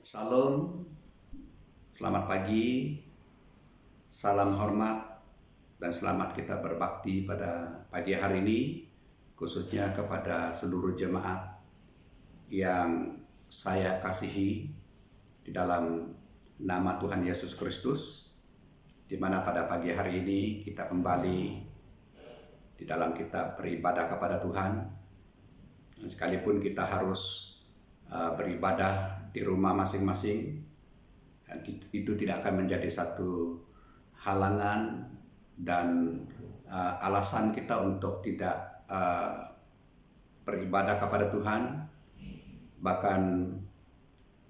Salam, selamat pagi, salam hormat, dan selamat kita berbakti pada pagi hari ini, khususnya kepada seluruh jemaat yang saya kasihi di dalam nama Tuhan Yesus Kristus, di mana pada pagi hari ini kita kembali di dalam kita beribadah kepada Tuhan. Sekalipun kita harus beribadah di rumah masing-masing, itu tidak akan menjadi satu halangan dan alasan kita untuk tidak beribadah kepada Tuhan, bahkan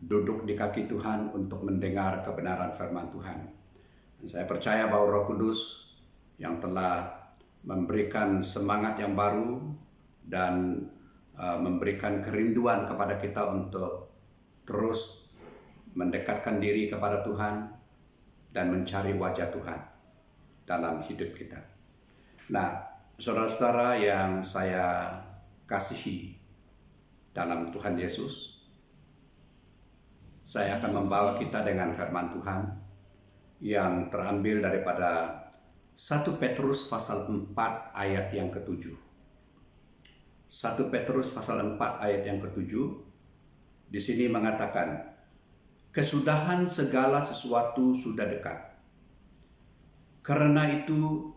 duduk di kaki Tuhan untuk mendengar kebenaran firman Tuhan. Dan saya percaya bahwa Roh Kudus yang telah memberikan semangat yang baru dan memberikan kerinduan kepada kita untuk terus mendekatkan diri kepada Tuhan dan mencari wajah Tuhan dalam hidup kita. Nah, saudara-saudara yang saya kasihi dalam Tuhan Yesus, saya akan membawa kita dengan firman Tuhan yang terambil daripada 1 Petrus pasal 4 ayat yang ke-7. 1 Petrus pasal 4 ayat yang ke-7 di sini mengatakan, kesudahan segala sesuatu sudah dekat. Karena itu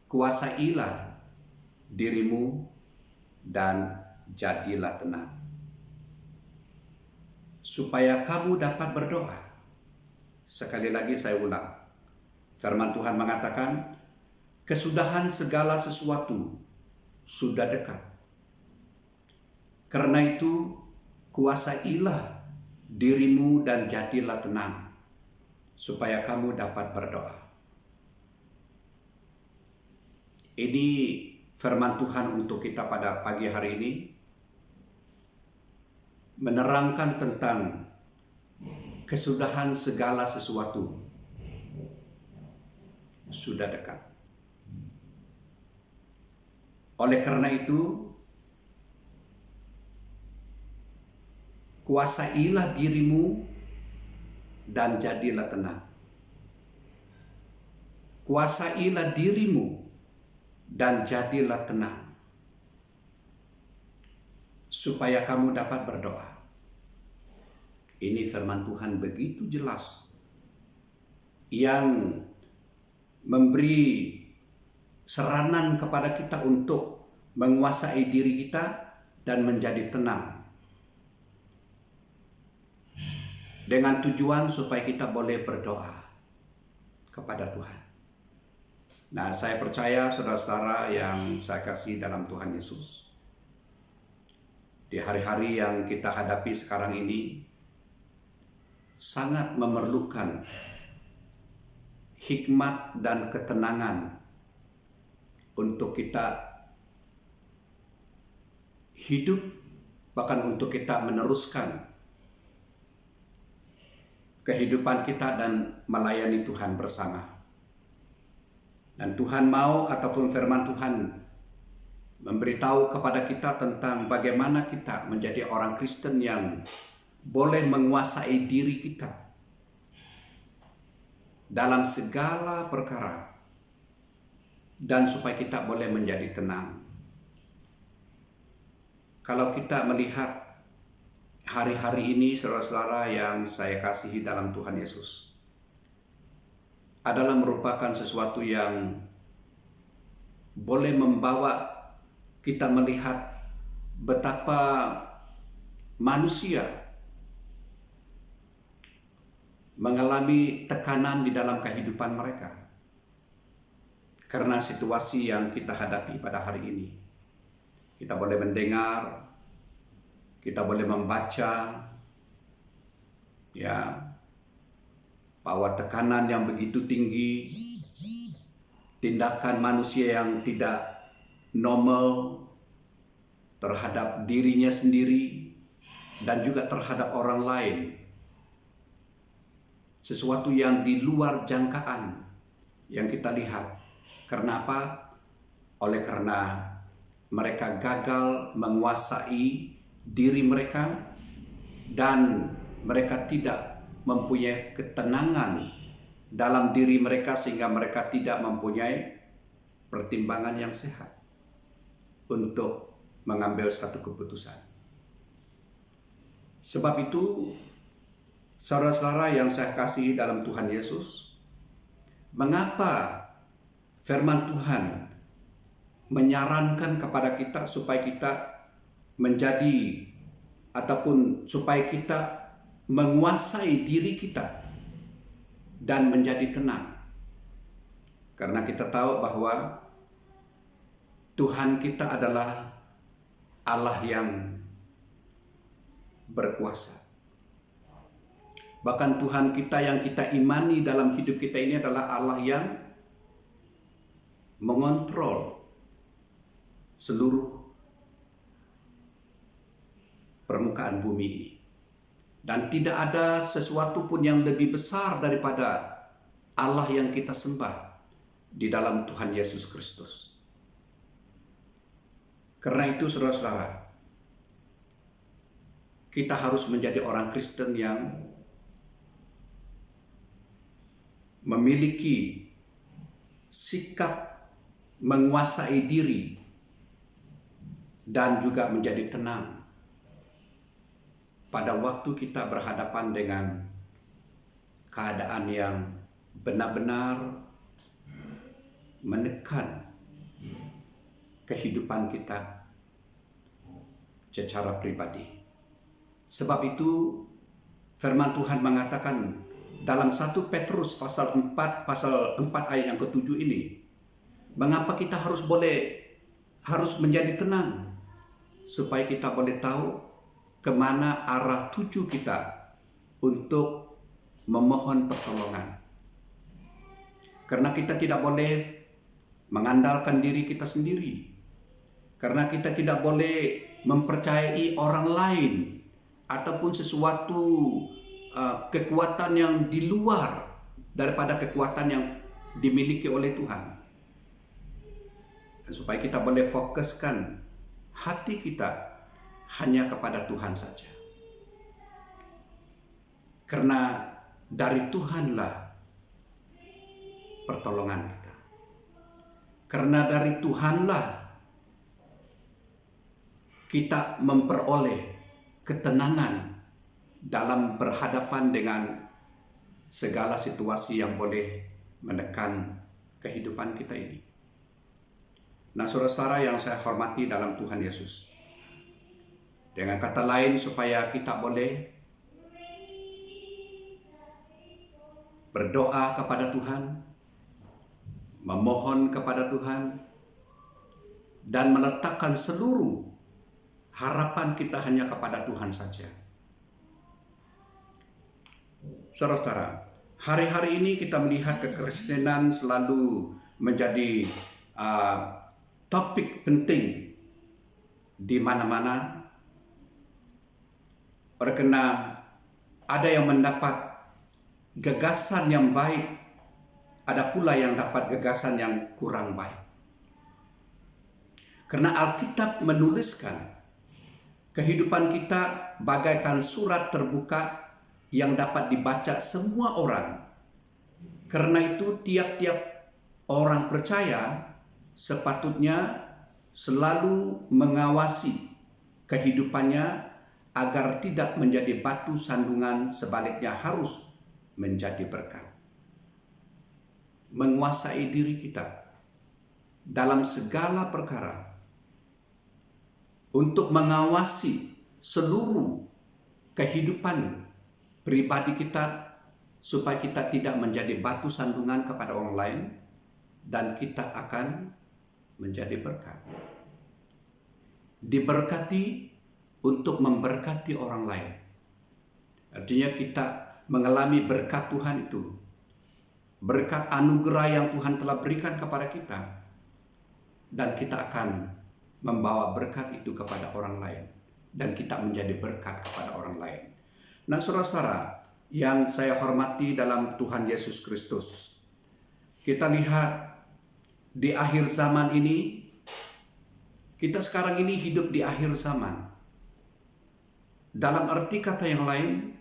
kuasailah dirimu dan jadilah tenang, supaya kamu dapat berdoa. Sekali lagi saya ulang, firman Tuhan mengatakan, kesudahan segala sesuatu sudah dekat. Karena itu, kuasailah dirimu dan jadilah tenang, supaya kamu dapat berdoa. Ini firman Tuhan untuk kita pada pagi hari ini, menerangkan tentang kesudahan segala sesuatu sudah dekat. Oleh karena itu, kuasailah dirimu dan jadilah tenang. Kuasailah dirimu dan jadilah tenang, supaya kamu dapat berdoa. Ini firman Tuhan begitu jelas, yang memberi seranan kepada kita untuk menguasai diri kita dan menjadi tenang, dengan tujuan supaya kita boleh berdoa kepada Tuhan. Nah, saya percaya saudara-saudara yang saya kasih dalam Tuhan Yesus, di hari-hari yang kita hadapi sekarang ini sangat memerlukan hikmat dan ketenangan untuk kita hidup, bahkan untuk kita meneruskan kehidupan kita dan melayani Tuhan bersama. Dan Tuhan mau, ataupun firman Tuhan memberitahu kepada kita tentang bagaimana kita menjadi orang Kristen yang boleh menguasai diri kita dalam segala perkara, dan supaya kita boleh menjadi tenang. Kalau kita melihat hari-hari ini, saudara-saudara yang saya kasihi dalam Tuhan Yesus, adalah merupakan sesuatu yang boleh membawa kita melihat betapa manusia mengalami tekanan di dalam kehidupan mereka karena situasi yang kita hadapi pada hari ini. Kita boleh mendengar, kita boleh membaca, ya, bahwa tekanan yang begitu tinggi, tindakan manusia yang tidak normal terhadap dirinya sendiri dan juga terhadap orang lain, sesuatu yang di luar jangkaan yang kita lihat. Karena apa? Oleh karena mereka gagal menguasai diri mereka dan mereka tidak mempunyai ketenangan dalam diri mereka sehingga mereka tidak mempunyai pertimbangan yang sehat untuk mengambil satu keputusan. Sebab itu, saudara-saudara yang saya kasihi dalam Tuhan Yesus, mengapa firman Tuhan menyarankan kepada kita supaya kita menjadi ataupun supaya kita menguasai diri kita dan menjadi tenang? Karena kita tahu bahwa Tuhan kita adalah Allah yang berkuasa. Bahkan Tuhan kita yang kita imani dalam hidup kita ini adalah Allah yang mengontrol seluruh permukaan bumi ini. Dan tidak ada sesuatu pun yang lebih besar daripada Allah yang kita sembah di dalam Tuhan Yesus Kristus. Karena itu saudara-saudara, kita harus menjadi orang Kristen yang memiliki sikap menguasai diri dan juga menjadi tenang pada waktu kita berhadapan dengan keadaan yang benar-benar menekan kehidupan kita secara pribadi. Sebab itu firman Tuhan mengatakan dalam 1 Petrus pasal 4 ayat yang ke-7 ini, mengapa kita harus menjadi tenang, supaya kita boleh tahu kemana arah tuju kita untuk memohon pertolongan. Karena kita tidak boleh mengandalkan diri kita sendiri. Karena kita tidak boleh mempercayai orang lain ataupun sesuatu kekuatan yang di luar daripada kekuatan yang dimiliki oleh Tuhan. Dan supaya kita boleh fokuskan hati kita hanya kepada Tuhan saja. Karena dari Tuhanlah pertolongan kita. Karena dari Tuhanlah kita memperoleh ketenangan dalam berhadapan dengan segala situasi yang boleh menekan kehidupan kita ini. Nah, saudara-saudara yang saya hormati dalam Tuhan Yesus, dengan kata lain, supaya kita boleh berdoa kepada Tuhan, memohon kepada Tuhan, dan meletakkan seluruh harapan kita hanya kepada Tuhan saja. Saudara-saudara, hari-hari ini kita melihat kekristenan selalu menjadi topik penting di mana-mana. Karena ada yang mendapat gagasan yang baik, ada pula yang dapat gagasan yang kurang baik. Karena Alkitab menuliskan kehidupan kita bagaikan surat terbuka yang dapat dibaca semua orang. Karena itu tiap-tiap orang percaya sepatutnya selalu mengawasi kehidupannya agar tidak menjadi batu sandungan, sebaliknya harus menjadi berkat. Menguasai diri kita dalam segala perkara untuk mengawasi seluruh kehidupan pribadi kita supaya kita tidak menjadi batu sandungan kepada orang lain dan kita akan menjadi berkat. Diberkati untuk memberkati orang lain. Artinya kita mengalami berkat Tuhan itu, berkat anugerah yang Tuhan telah berikan kepada kita, dan kita akan membawa berkat itu kepada orang lain, dan kita menjadi berkat kepada orang lain. Nah, saudara-saudara yang saya hormati dalam Tuhan Yesus Kristus, kita lihat di akhir zaman ini, kita sekarang ini hidup di akhir zaman. Dalam arti kata yang lain,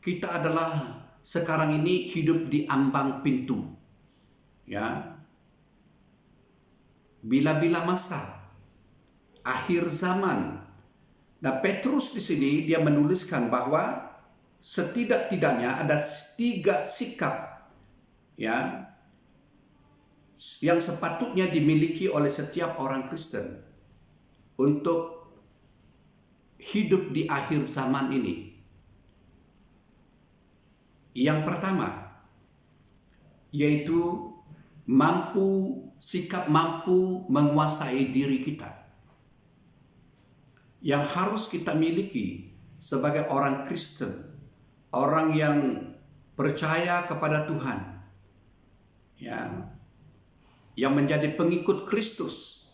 kita adalah sekarang ini hidup di ambang pintu. Ya. Bila-bila masa akhir zaman. Nah, Petrus di sini dia menuliskan bahwa setidak-tidaknya ada 3 sikap ya yang sepatutnya dimiliki oleh setiap orang Kristen untuk hidup di akhir zaman ini. Yang pertama yaitu sikap mampu menguasai diri kita. Yang harus kita miliki sebagai orang Kristen, orang yang percaya kepada Tuhan, ya, yang menjadi pengikut Kristus.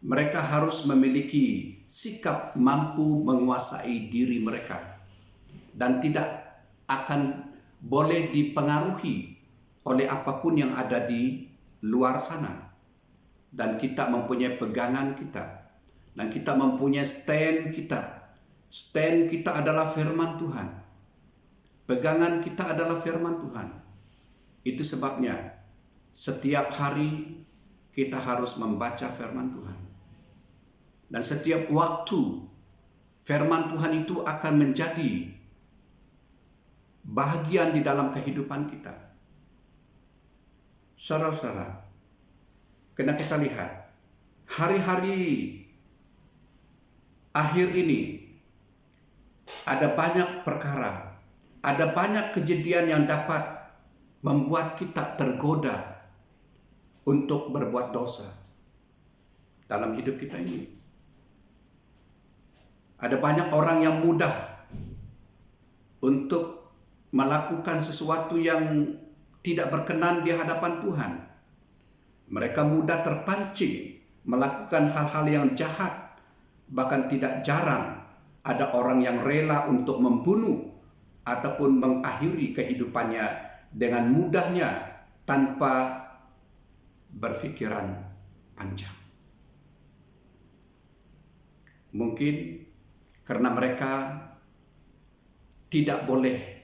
Mereka harus memiliki sikap mampu menguasai diri mereka dan tidak akan boleh dipengaruhi oleh apapun yang ada di luar sana. Dan kita mempunyai pegangan kita, dan kita mempunyai stand kita. Stand kita adalah firman Tuhan. Pegangan kita adalah firman Tuhan. Itu sebabnya setiap hari kita harus membaca firman Tuhan. Dan setiap waktu firman Tuhan itu akan menjadi bahagian di dalam kehidupan kita. Saudara-saudara, kena kita lihat hari-hari akhir ini ada banyak perkara, ada banyak kejadian yang dapat membuat kita tergoda untuk berbuat dosa dalam hidup kita ini. Ada banyak orang yang mudah untuk melakukan sesuatu yang tidak berkenan di hadapan Tuhan. Mereka mudah terpancing melakukan hal-hal yang jahat. Bahkan tidak jarang ada orang yang rela untuk membunuh ataupun mengakhiri kehidupannya dengan mudahnya tanpa berpikiran panjang. Mungkin karena mereka tidak boleh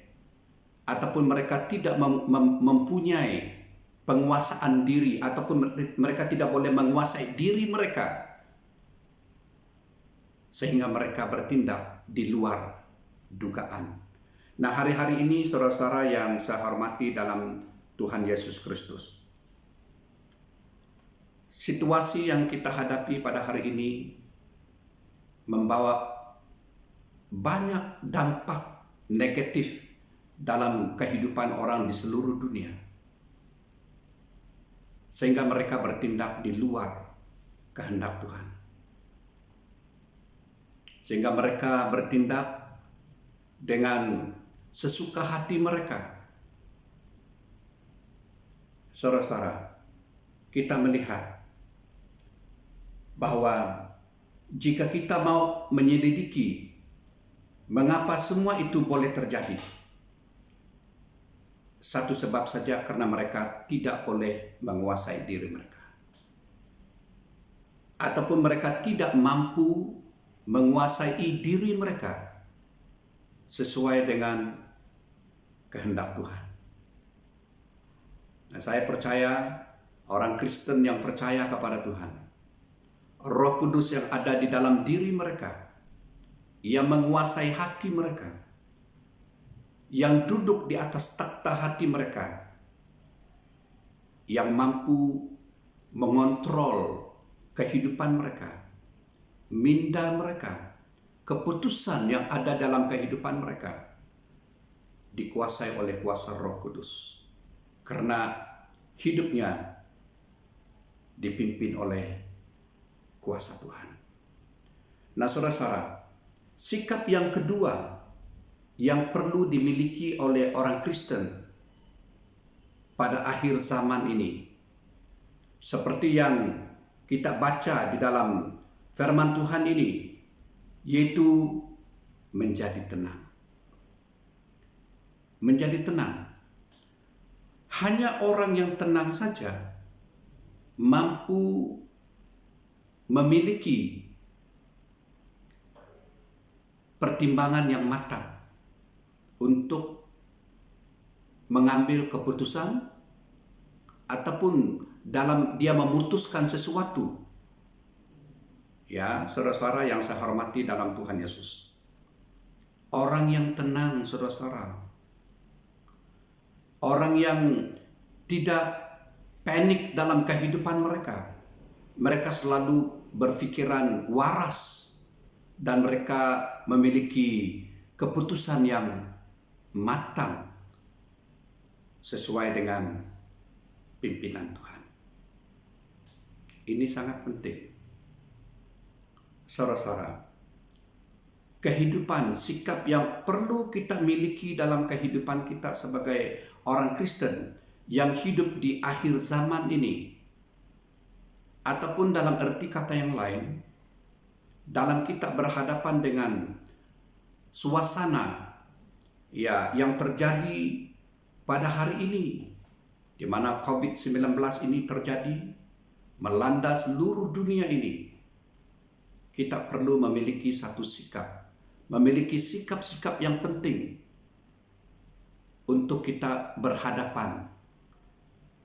ataupun mereka tidak mempunyai penguasaan diri ataupun mereka tidak boleh menguasai diri mereka, sehingga mereka bertindak di luar dugaan. Nah, hari-hari ini saudara-saudara yang saya hormati dalam Tuhan Yesus Kristus, situasi yang kita hadapi pada hari ini membawa banyak dampak negatif dalam kehidupan orang di seluruh dunia, sehingga mereka bertindak di luar kehendak Tuhan, sehingga mereka bertindak dengan sesuka hati mereka. Saudara-saudara, kita melihat bahwa jika kita mau menyelidiki mengapa semua itu boleh terjadi, satu sebab saja, karena mereka tidak boleh menguasai diri mereka, ataupun mereka tidak mampu menguasai diri mereka sesuai dengan kehendak Tuhan. Nah, saya percaya orang Kristen yang percaya kepada Tuhan, Roh Kudus yang ada di dalam diri mereka, yang menguasai hati mereka, yang duduk di atas takhta hati mereka, yang mampu mengontrol kehidupan mereka, minda mereka, keputusan yang ada dalam kehidupan mereka, dikuasai oleh kuasa Roh Kudus, karena hidupnya dipimpin oleh kuasa Tuhan. Nah, saudara-saudara, sikap yang kedua yang perlu dimiliki oleh orang Kristen pada akhir zaman ini, seperti yang kita baca di dalam firman Tuhan ini, yaitu menjadi tenang. Menjadi tenang. Hanya orang yang tenang saja mampu memiliki pertimbangan yang matang untuk mengambil keputusan ataupun dalam dia memutuskan sesuatu. Ya, saudara-saudara yang saya hormati dalam Tuhan Yesus. Orang yang tenang, saudara-saudara. Orang yang tidak panik dalam kehidupan mereka. Mereka selalu berpikiran waras dan mereka memiliki keputusan yang matang sesuai dengan pimpinan Tuhan. Ini sangat penting. Saudara-saudara, kehidupan, sikap yang perlu kita miliki dalam kehidupan kita sebagai orang Kristen yang hidup di akhir zaman ini, ataupun dalam arti kata yang lain, dalam kita berhadapan dengan suasana ya yang terjadi pada hari ini, di mana COVID-19 ini terjadi melanda seluruh dunia ini, kita perlu memiliki satu sikap, memiliki sikap-sikap yang penting untuk kita berhadapan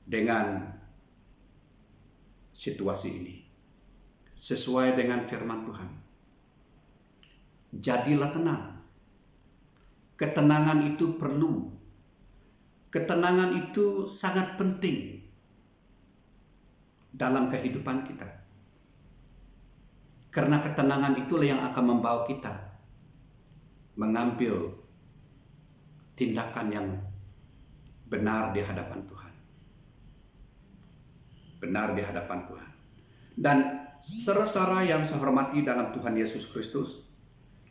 dengan situasi ini. Sesuai dengan firman Tuhan. Jadilah tenang. Ketenangan itu perlu. Ketenangan itu sangat penting dalam kehidupan kita. Karena ketenangan itulah yang akan membawa kita mengambil tindakan yang benar di hadapan Tuhan. Benar di hadapan Tuhan. Dan saudara-saudara yang saya hormati dalam Tuhan Yesus Kristus,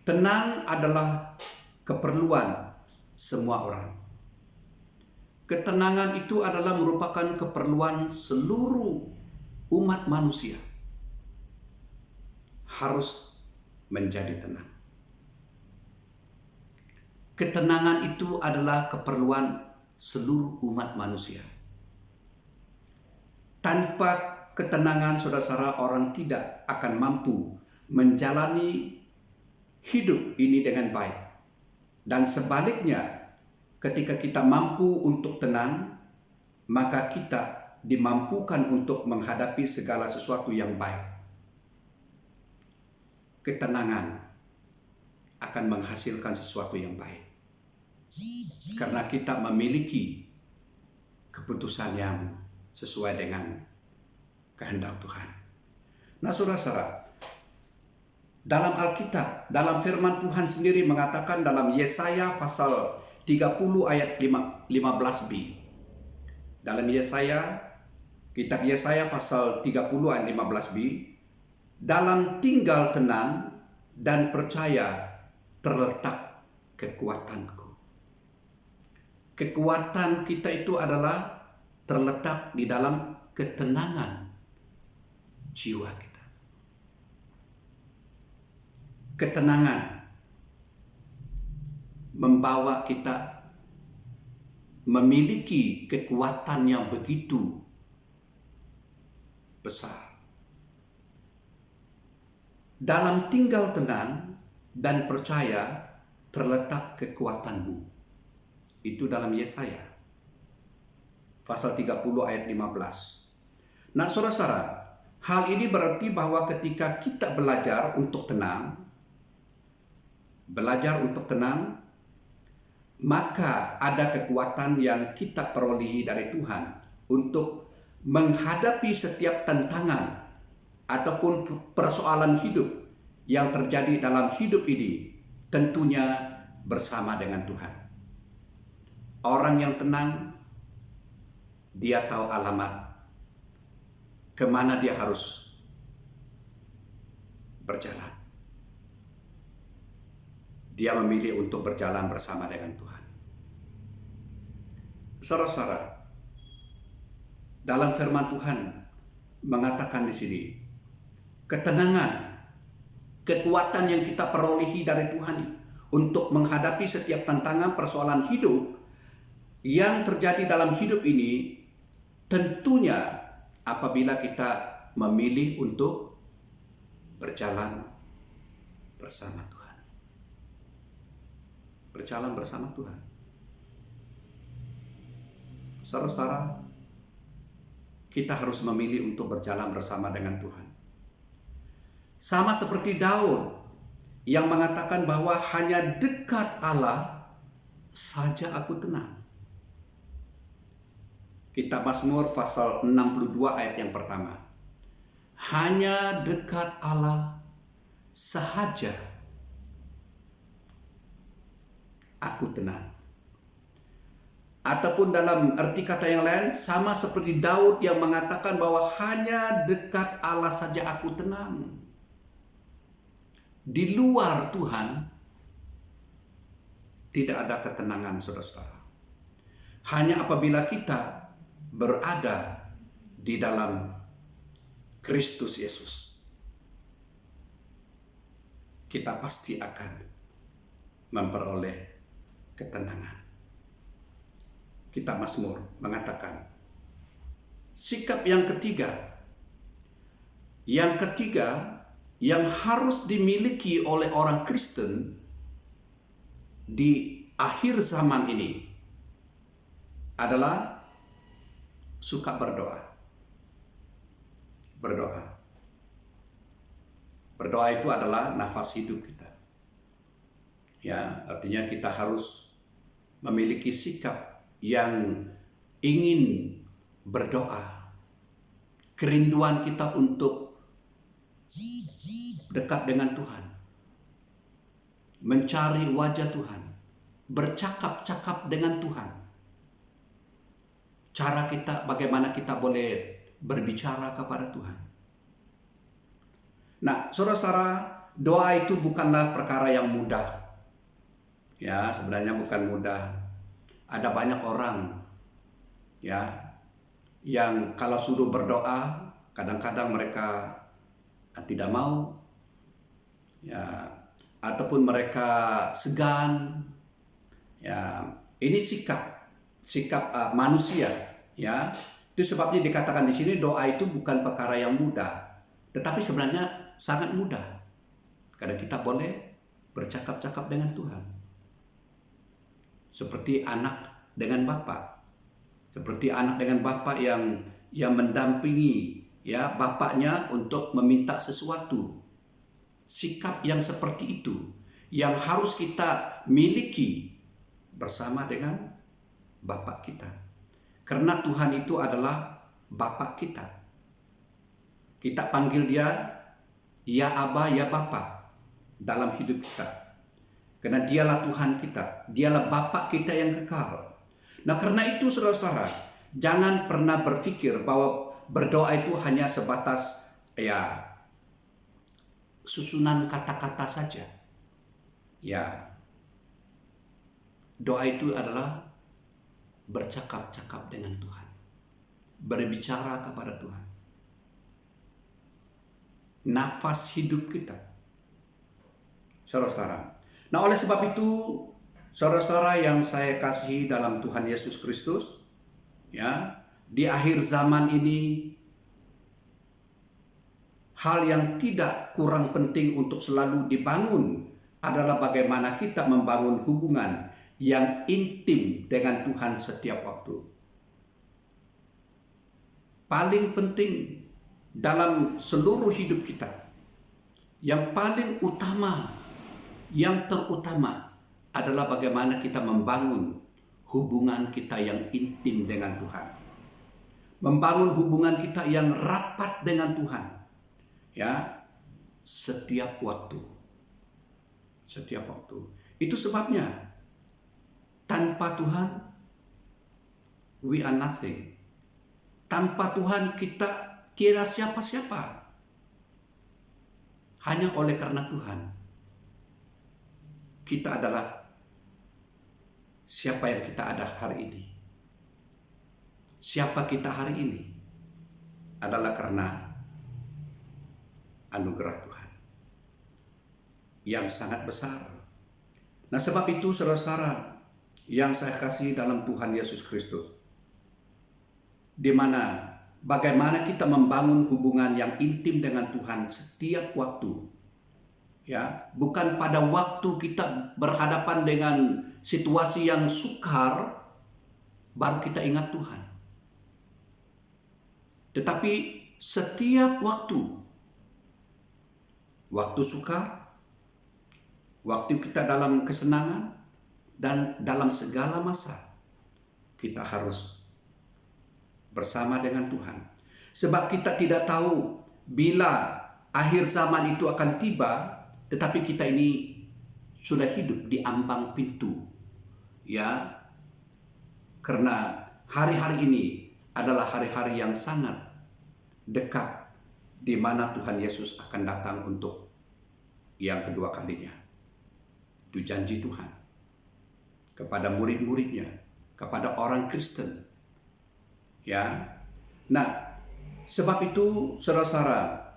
tenang adalah keperluan semua orang. Ketenangan itu adalah merupakan keperluan seluruh umat manusia. Harus menjadi tenang. Ketenangan itu adalah keperluan seluruh umat manusia. Tanpa ketenangan, saudara-saudara, orang tidak akan mampu menjalani hidup ini dengan baik. Dan sebaliknya, ketika kita mampu untuk tenang, maka kita dimampukan untuk menghadapi segala sesuatu yang baik. Ketenangan akan menghasilkan sesuatu yang baik. Karena kita memiliki keputusan yang sesuai dengan kehendak Tuhan. Nah, saudara-saudara, dalam Alkitab, dalam firman Tuhan sendiri mengatakan dalam Yesaya pasal 30 ayat 15b. Dalam kitab Yesaya pasal 30 ayat 15b, dalam tinggal tenang dan percaya terletak kekuatanku. Kekuatan kita itu adalah terletak di dalam ketenangan jiwa kita. Ketenangan membawa kita memiliki kekuatan yang begitu besar. Dalam tinggal tenang dan percaya terletak kekuatanmu. Itu dalam Yesaya pasal 30 ayat 15. Nah, saudara-saudara, hal ini berarti bahwa ketika kita belajar untuk tenang, maka ada kekuatan yang kita perolehi dari Tuhan untuk menghadapi setiap tantangan ataupun persoalan hidup yang terjadi dalam hidup ini, tentunya bersama dengan Tuhan. Orang yang tenang, dia tahu alamat kemana dia harus berjalan. Dia memilih untuk berjalan bersama dengan Tuhan. Saudara-saudara, dalam firman Tuhan mengatakan di sini, ketenangan, kekuatan yang kita perolehi dari Tuhan untuk menghadapi setiap tantangan persoalan hidup yang terjadi dalam hidup ini, tentunya apabila kita memilih untuk berjalan bersama Tuhan. berjalan bersama Tuhan. Saudara-saudara, kita harus memilih untuk berjalan bersama dengan Tuhan. Sama seperti Daud yang mengatakan bahwa hanya dekat Allah saja aku tenang. Kitab Mazmur pasal 62 ayat yang pertama. Hanya dekat Allah sahaja aku tenang. Ataupun dalam arti kata yang lain, sama seperti Daud yang mengatakan bahwa hanya dekat Allah saja aku tenang. Di luar Tuhan tidak ada ketenangan, saudara-saudara. Hanya apabila kita berada di dalam Kristus Yesus, kita pasti akan memperoleh ketenangan. Kitab Mazmur mengatakan sikap yang ketiga yang harus dimiliki oleh orang Kristen di akhir zaman ini adalah suka berdoa. Berdoa itu adalah nafas hidup kita. Ya, artinya kita harus memiliki sikap yang ingin berdoa. Kerinduan kita untuk dekat dengan Tuhan. Mencari wajah Tuhan. Bercakap-cakap dengan Tuhan. Cara kita, bagaimana kita boleh berbicara kepada Tuhan. Nah, saudara-saudara, doa itu bukanlah perkara yang mudah. Ya, sebenarnya bukan mudah. Ada banyak orang ya yang kalau suruh berdoa kadang-kadang mereka tidak mau, ya, ataupun mereka segan. Ya, ini sikap manusia, ya. Itu sebabnya dikatakan di sini doa itu bukan perkara yang mudah, tetapi sebenarnya sangat mudah. Karena kita boleh bercakap-cakap dengan Tuhan. Seperti anak dengan bapak. Seperti anak dengan bapak yang mendampingi ya bapaknya untuk meminta sesuatu. Sikap yang seperti itu yang harus kita miliki bersama dengan bapak kita. Karena Tuhan itu adalah bapak kita. Kita panggil dia ya Aba, ya Bapa dalam hidup kita. Karena dialah Tuhan kita, dialah Bapa kita yang kekal. Nah, karena itu saudara-saudara, jangan pernah berpikir bahwa berdoa itu hanya sebatas ya susunan kata-kata saja. Ya, doa itu adalah bercakap-cakap dengan Tuhan, berbicara kepada Tuhan. Nafas hidup kita, saudara-saudara. Nah, oleh sebab itu, saudara-saudara yang saya kasihi dalam Tuhan Yesus Kristus, ya, di akhir zaman ini, hal yang tidak kurang penting untuk selalu dibangun adalah bagaimana kita membangun hubungan yang intim dengan Tuhan setiap waktu. Paling penting dalam seluruh hidup kita, yang paling utama, yang terutama adalah bagaimana kita membangun hubungan kita yang intim dengan Tuhan. Membangun hubungan kita yang rapat dengan Tuhan. Ya, setiap waktu. Setiap waktu. Itu sebabnya tanpa Tuhan we are nothing. Tanpa Tuhan kita tiada siapa-siapa. Hanya oleh karena Tuhan kita adalah siapa yang kita ada hari ini. Siapa kita hari ini adalah karena anugerah Tuhan yang sangat besar. Nah, sebab itu saudara-saudara yang saya kasih dalam Tuhan Yesus Kristus, di mana bagaimana kita membangun hubungan yang intim dengan Tuhan setiap waktu. Ya, bukan pada waktu kita berhadapan dengan situasi yang sukar baru kita ingat Tuhan. Tetapi setiap waktu sukar, waktu kita dalam kesenangan, dan dalam segala masa, kita harus bersama dengan Tuhan. Sebab kita tidak tahu bila akhir zaman itu akan tiba, tetapi kita ini sudah hidup di ambang pintu. Ya, karena hari-hari ini adalah hari-hari yang sangat dekat di mana Tuhan Yesus akan datang untuk yang kedua kalinya. Itu janji Tuhan kepada murid-muridnya, kepada orang Kristen. Ya. Nah, sebab itu saudara-saudara,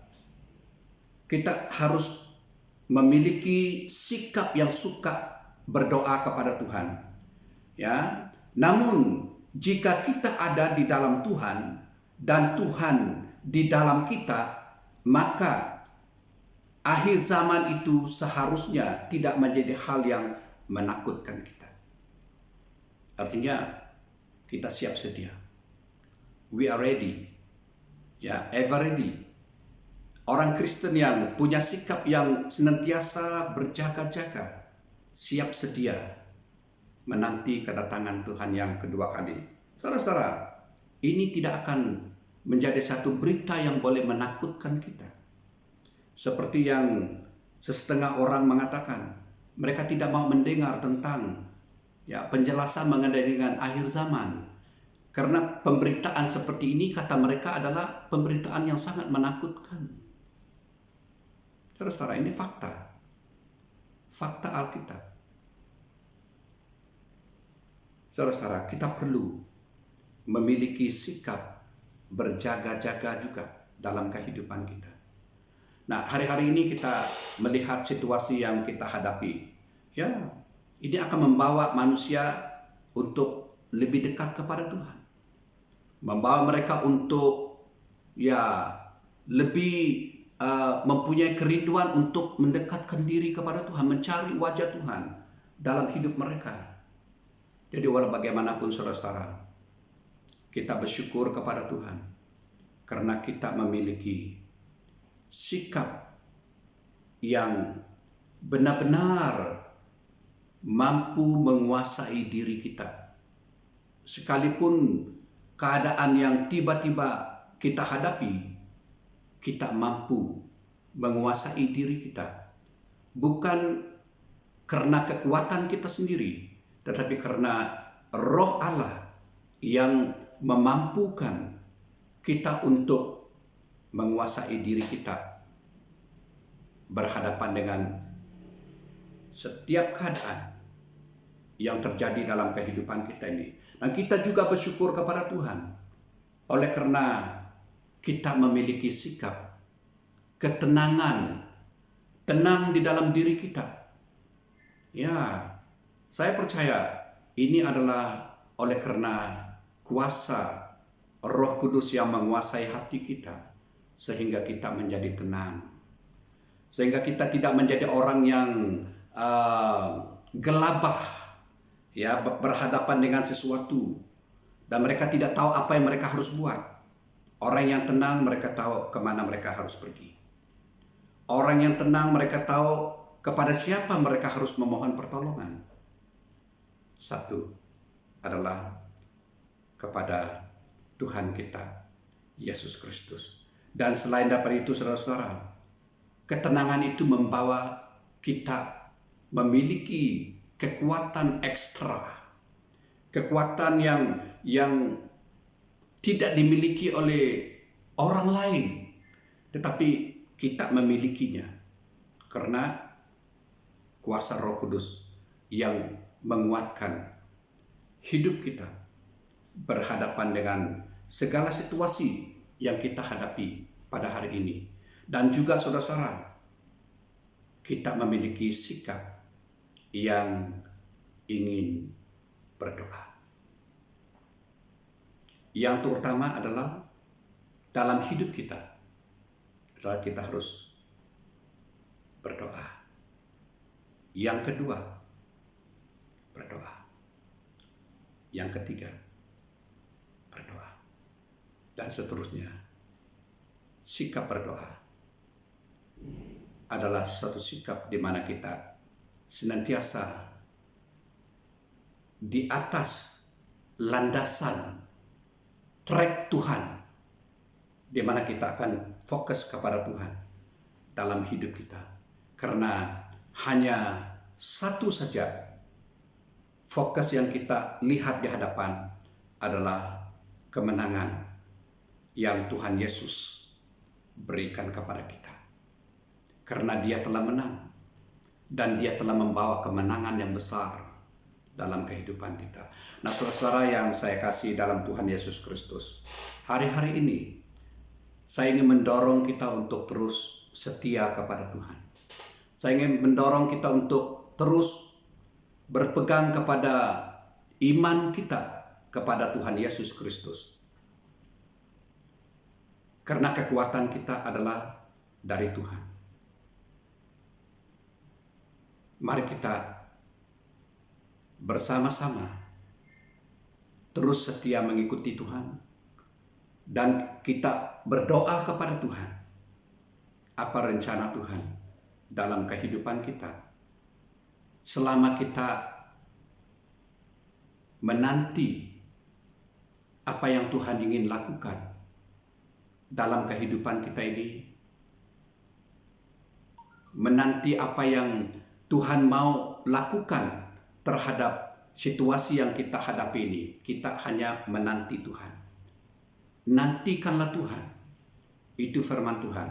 kita harus memiliki sikap yang suka berdoa kepada Tuhan. Ya. Namun jika kita ada di dalam Tuhan dan Tuhan di dalam kita, maka akhir zaman itu seharusnya tidak menjadi hal yang menakutkan kita. Artinya kita siap sedia. We are ready. Ya, ever ready. Orang Kristen yang punya sikap yang senantiasa berjaga-jaga, siap sedia menanti kedatangan Tuhan yang kedua kali. Saudara-saudara, ini tidak akan menjadi satu berita yang boleh menakutkan kita. Seperti yang setengah orang mengatakan, mereka tidak mau mendengar tentang penjelasan mengenai dengan akhir zaman. Karena pemberitaan seperti ini, kata mereka, adalah pemberitaan yang sangat menakutkan. Saudara-saudara, ini fakta. Fakta Alkitab. Saudara-saudara, kita perlu memiliki sikap berjaga-jaga juga dalam kehidupan kita. Nah, hari-hari ini kita melihat situasi yang kita hadapi. Ya, ini akan membawa manusia untuk lebih dekat kepada Tuhan. Membawa mereka untuk lebih mempunyai kerinduan untuk mendekatkan diri kepada Tuhan, mencari wajah Tuhan dalam hidup mereka. Jadi walau bagaimanapun saudara-saudara, kita bersyukur kepada Tuhan karena kita memiliki sikap yang benar-benar mampu menguasai diri kita. Sekalipun keadaan yang tiba-tiba kita hadapi, kita mampu menguasai diri kita. Bukan karena kekuatan kita sendiri, tetapi karena Roh Allah yang memampukan kita untuk menguasai diri kita berhadapan dengan setiap keadaan yang terjadi dalam kehidupan kita ini. Dan kita juga bersyukur kepada Tuhan oleh karena kita memiliki sikap ketenangan, tenang di dalam diri kita. Ya, saya percaya ini adalah oleh karena kuasa Roh Kudus yang menguasai hati kita, sehingga kita menjadi tenang. Sehingga kita tidak menjadi orang yang gelabah, ya, berhadapan dengan sesuatu, dan mereka tidak tahu apa yang mereka harus buat. Orang yang tenang, mereka tahu kemana mereka harus pergi. Orang yang tenang, mereka tahu kepada siapa mereka harus memohon pertolongan. Satu adalah kepada Tuhan kita, Yesus Kristus. Dan selain daripada itu, saudara-saudara, ketenangan itu membawa kita memiliki kekuatan ekstra. Kekuatan yang tidak dimiliki oleh orang lain, tetapi kita memilikinya karena kuasa Roh Kudus yang menguatkan hidup kita berhadapan dengan segala situasi yang kita hadapi pada hari ini. Dan juga saudara-saudara, kita memiliki sikap yang ingin berdoa. Yang terutama adalah dalam hidup kita adalah kita harus berdoa. Yang kedua, berdoa. Yang ketiga, berdoa. Dan seterusnya. Sikap berdoa adalah suatu sikap di mana kita senantiasa di atas landasan track Tuhan, di mana kita akan fokus kepada Tuhan dalam hidup kita. Karena hanya satu saja fokus yang kita lihat di hadapan adalah kemenangan yang Tuhan Yesus berikan kepada kita. Karena Dia telah menang dan Dia telah membawa kemenangan yang besar dalam kehidupan kita. Nah, saudara yang saya kasih dalam Tuhan Yesus Kristus, hari-hari ini saya ingin mendorong kita untuk terus setia kepada Tuhan. Saya ingin mendorong kita untuk terus berpegang kepada iman kita kepada Tuhan Yesus Kristus. Karena kekuatan kita adalah dari Tuhan. Mari kita bersama-sama terus setia mengikuti Tuhan. Dan kita berdoa kepada Tuhan. Apa rencana Tuhan dalam kehidupan kita. Selama kita menanti apa yang Tuhan ingin lakukan dalam kehidupan kita ini, menanti apa yang Tuhan mau lakukan terhadap situasi yang kita hadapi ini, kita hanya menanti Tuhan. Nantikanlah Tuhan. Itu firman Tuhan.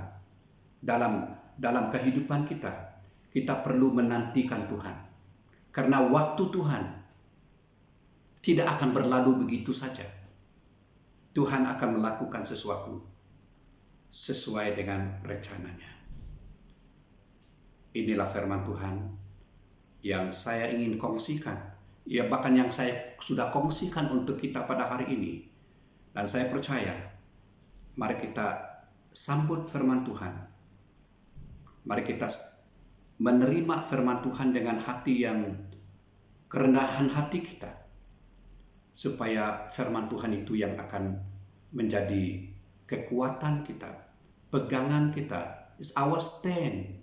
Dalam kehidupan kita, kita perlu menantikan Tuhan. Karena waktu Tuhan tidak akan berlalu begitu saja. Tuhan akan melakukan sesuatu sesuai dengan rencananya. Inilah firman Tuhan yang saya ingin kongsikan. Ya, bahkan yang saya sudah kongsikan untuk kita pada hari ini. Dan saya percaya, mari kita sambut firman Tuhan. Mari kita menerima firman Tuhan dengan hati yang kerendahan hati kita. Supaya firman Tuhan itu yang akan menjadi kekuatan kita, pegangan kita, is our stand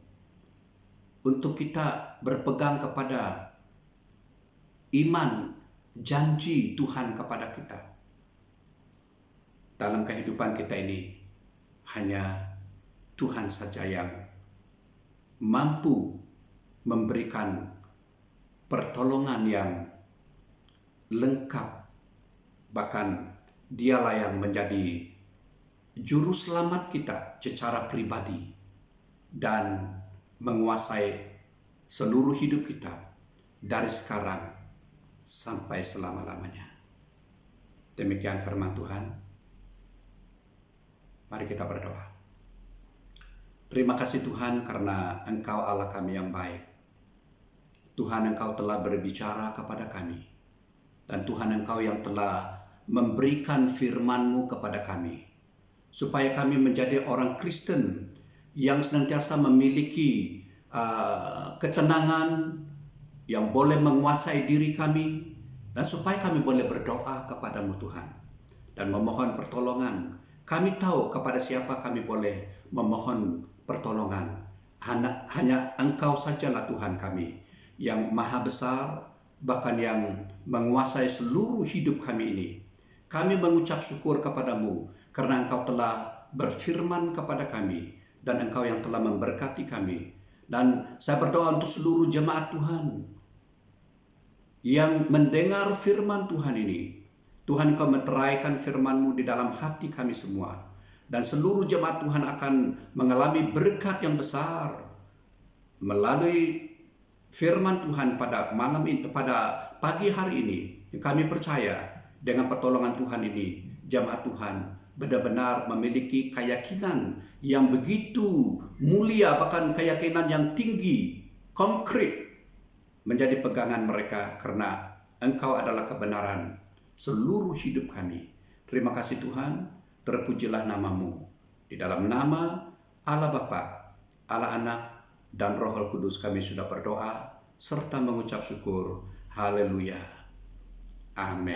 untuk kita berpegang kepada iman, janji Tuhan kepada kita. Dalam kehidupan kita ini, hanya Tuhan saja yang mampu memberikan pertolongan yang lengkap. Bahkan Dialah yang menjadi juru selamat kita secara pribadi dan menguasai seluruh hidup kita dari sekarang sampai selama-lamanya. Demikian firman Tuhan. Mari kita berdoa. Terima kasih Tuhan karena Engkau Allah kami yang baik. Tuhan, Engkau telah berbicara kepada kami. Dan Tuhan, Engkau yang telah memberikan firman-Mu kepada kami. Supaya kami menjadi orang Kristen yang senantiasa memiliki ketenangan yang boleh menguasai diri kami. Dan supaya kami boleh berdoa kepada-Mu Tuhan. Dan memohon pertolongan. Kami tahu kepada siapa kami boleh memohon pertolongan. Hanya Engkau sajalah Tuhan kami yang maha besar, bahkan yang menguasai seluruh hidup kami ini. Kami mengucap syukur kepada-Mu karena Engkau telah berfirman kepada kami dan Engkau yang telah memberkati kami. Dan saya berdoa untuk seluruh jemaat Tuhan yang mendengar firman Tuhan ini. Tuhan, Engkau meteraikan firman-Mu di dalam hati kami semua. Dan seluruh jemaat Tuhan akan mengalami berkat yang besar melalui firman Tuhan pada malam ini, pada pagi hari ini. Kami percaya dengan pertolongan Tuhan ini, jemaat Tuhan benar-benar memiliki keyakinan yang begitu mulia, bahkan keyakinan yang tinggi, konkret, menjadi pegangan mereka karena Engkau adalah kebenaran seluruh hidup kami. Terima kasih Tuhan, terpujilah nama-Mu. Di dalam nama Allah Bapa, Allah Anak, dan Roh Kudus kami sudah berdoa. serta mengucap syukur. Haleluya. Amin.